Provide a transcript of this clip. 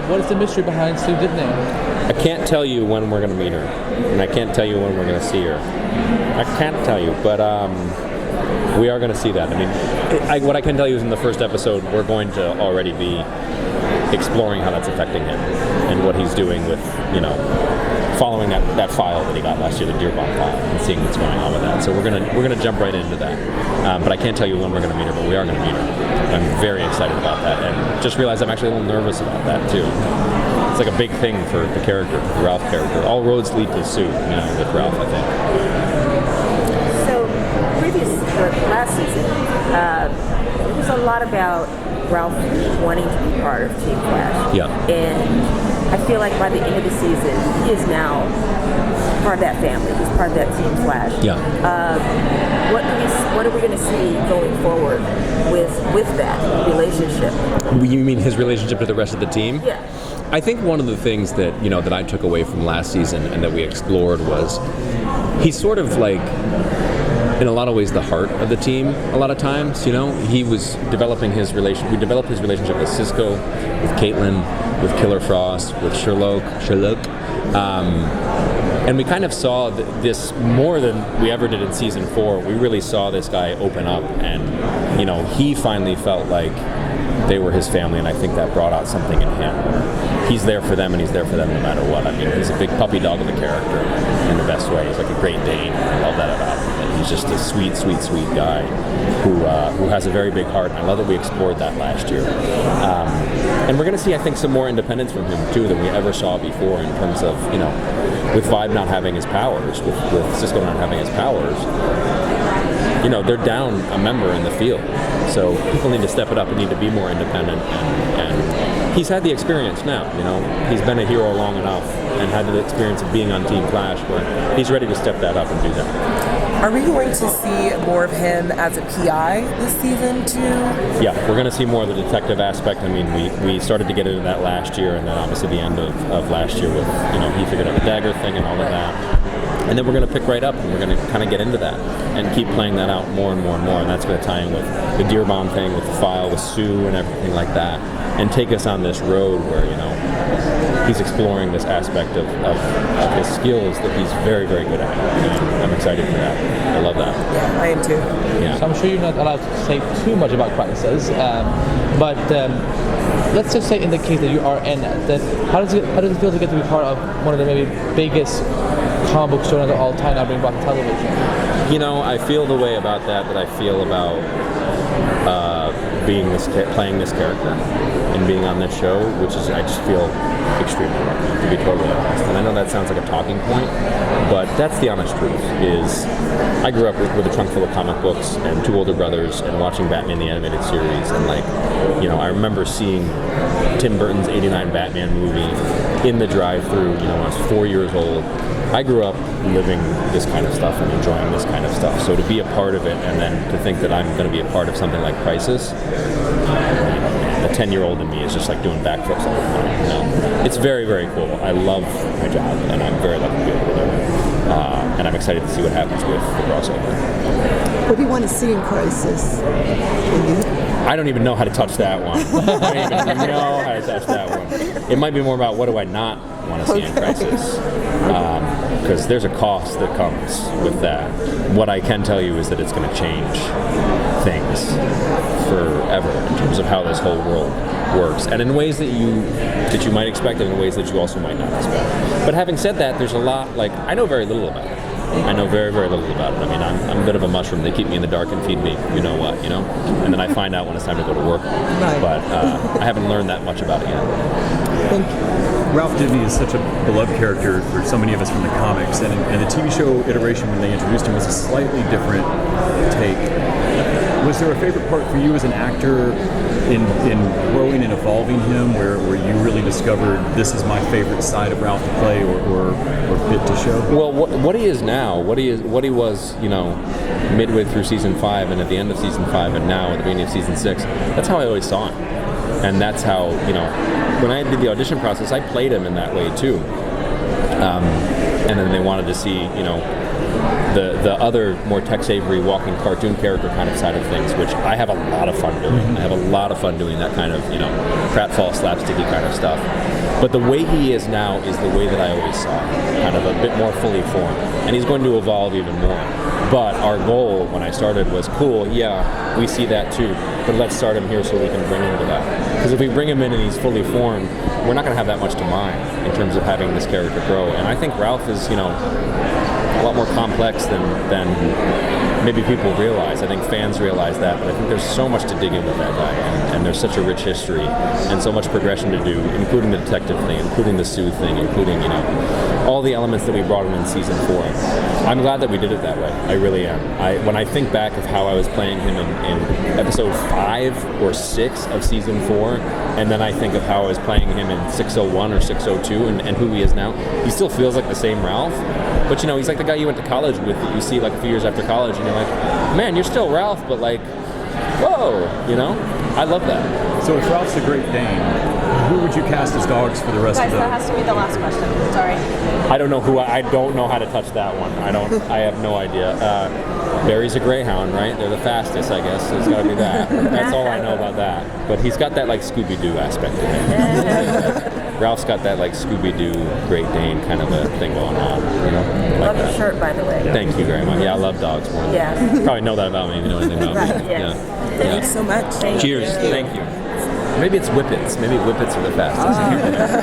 What is the mystery behind Sue Dibny? I can't tell you when we're going to meet her, and I can't tell you when we're going to see her. I can't tell you, but we are going to see that. I mean, what I can tell you is in the first episode, we're going to already be exploring how that's affecting him and what he's doing with, following that file that he got last year, the Dearborn file, and seeing what's going on with that. So we're gonna jump right into that. But I can't tell you when we're going to meet her, but we are going to meet her. I'm very excited about that, and just realized I'm actually a little nervous about that too. It's like a big thing for the character, the Ralph character. All roads lead to Sue, with Ralph, I think. So, last season, it was a lot about Ralph wanting to be part of Team Flash. Yeah. And I feel like by the end of the season, he is now part of that family. He's part of that Team Flash. Yeah. What are we going to see going forward with that relationship? You mean his relationship to the rest of the team? Yeah. I think one of the things that that I took away from last season and that we explored was he's sort of like, in a lot of ways, the heart of the team. A lot of times, he was developing his relation. We developed his relationship with Cisco, with Caitlin, with Killer Frost, with Sherlock. And we kind of saw this more than we ever did in season 4. We really saw this guy open up, and he finally felt like they were his family, and I think that brought out something in him. He's there for them, and he's there for them no matter what. I mean, he's a big puppy dog of a character in the best way. He's like a Great Dane. I love that about him. And he's just a sweet, sweet, sweet guy who has a very big heart, and I love that we explored that last year. And we're going to see, I think, some more independence from him, too, than we ever saw before in terms of, with Vibe not having his powers, with Cisco not having his powers, they're down a member in the field. So people need to step it up and need to be more independent. And he's had the experience now, He's been a hero long enough and had the experience of being on Team Flash where he's ready to step that up and do that. Are we going to see more of him as a PI this season, too? Yeah, we're going to see more of the detective aspect. I mean, we started to get into that last year, and then obviously the end of last year with, he figured out the dagger thing and all of that. And then we're going to pick right up, and we're going to kind of get into that and keep playing that out more and more and more. And that's going to tie in with the Dearborn thing, with the file, with Sue and everything like that, and take us on this road where, he's exploring this aspect of his skills that he's very, very good at. And I'm excited for that. I love that. Yeah, I am too. Yeah. So I'm sure you're not allowed to say too much about Crisis, but let's just say in the case that you are in it, how does it feel to get to be part of one of the maybe biggest comic book stories of all time now being brought to television? I feel the way about that I feel about playing this character and being on this show, which is, I just feel extremely lucky, to be totally honest. And I know that sounds like a talking point, but that's the honest truth, is I grew up with a trunk full of comic books and 2 older brothers and watching Batman the Animated Series, and I remember seeing Tim Burton's '89 Batman movie in the drive-thru, when I was 4 years old. I grew up living this kind of stuff and enjoying this kind of stuff. So to be a part of it, and then to think that I'm going to be a part of something like Crisis, the 10-year-old in me is just like doing backflips all the time. It's very, very cool. I love my job, and I'm very lucky to be able to do it. And I'm excited to see what happens with the crossover. What do you want to see in Crisis? I don't even know how to touch that one. I don't even know how to touch that one. It might be more about what do I not want to see in Crisis. Because there's a cost that comes with that. What I can tell you is that it's going to change things forever in terms of how this whole world works, and in ways that you might expect, and in ways that you also might not expect. But having said that, there's a lot, I know very little about it. I know very, very little about it. I mean, I'm a bit of a mushroom. They keep me in the dark and feed me what, and then I find out when it's time to go to work. Right. But I haven't learned that much about it yet. Thank you. Ralph Dibny is such a beloved character for so many of us from the comics, and the TV show iteration when they introduced him was a slightly different take. Was there a favorite part for you as an actor in growing and evolving him, where you really discovered this is my favorite side of Ralph to play or fit to show? Well, what he is now, what he was, midway through season 5 and at the end of season 5 and now at the beginning of season 6, that's how I always saw him. And that's how, when I did the audition process, I played him in that way too. And then they wanted to see, the other more Tex Avery walking cartoon character kind of side of things, which I have a lot of fun doing. I have a lot of fun doing that kind of, pratfall, slapsticky kind of stuff. But the way he is now is the way that I always saw him, kind of a bit more fully formed. And he's going to evolve even more. But our goal when I started was, cool, yeah, we see that too, but let's start him here so we can bring him to that. Because if we bring him in and he's fully formed, we're not going to have that much to mine in terms of having this character grow. And I think Ralph is, a lot more complex than maybe people realize. I think fans realize that, but I think there's so much to dig in with that guy, and there's such a rich history and so much progression to do, including the detective thing, including the Sue thing, including all the elements that we brought in season 4. I'm glad that we did it that way. I really am. When I think back of how I was playing him in episode 5 or 6 of season 4, and then I think of how I was playing him in 601 or 602 and who he is now, he still feels like the same Ralph. But he's like the guy you went to college with that you see like a few years after college, and you're like, man, you're still Ralph, but like, whoa, I love that. So if Ralph's the Great Dane, who would you cast as dogs for the rest Guys, of the? that has to be the last question. Sorry. I don't know I don't know how to touch that one. I have no idea. Barry's a greyhound, right? They're the fastest, I guess. So it's got to be that. That's all I know about that. But he's got that like Scooby-Doo aspect to him. Ralph's got that like Scooby-Doo Great Dane kind of a thing going on, Like Love your that. shirt, by the way. Thank you very much. Yeah, I love dogs more. Yeah. You probably know that about me if you know anything about me. Yes. Yeah. Thanks so much. Cheers. Thank you. Maybe it's whippets. Maybe whippets are the fastest.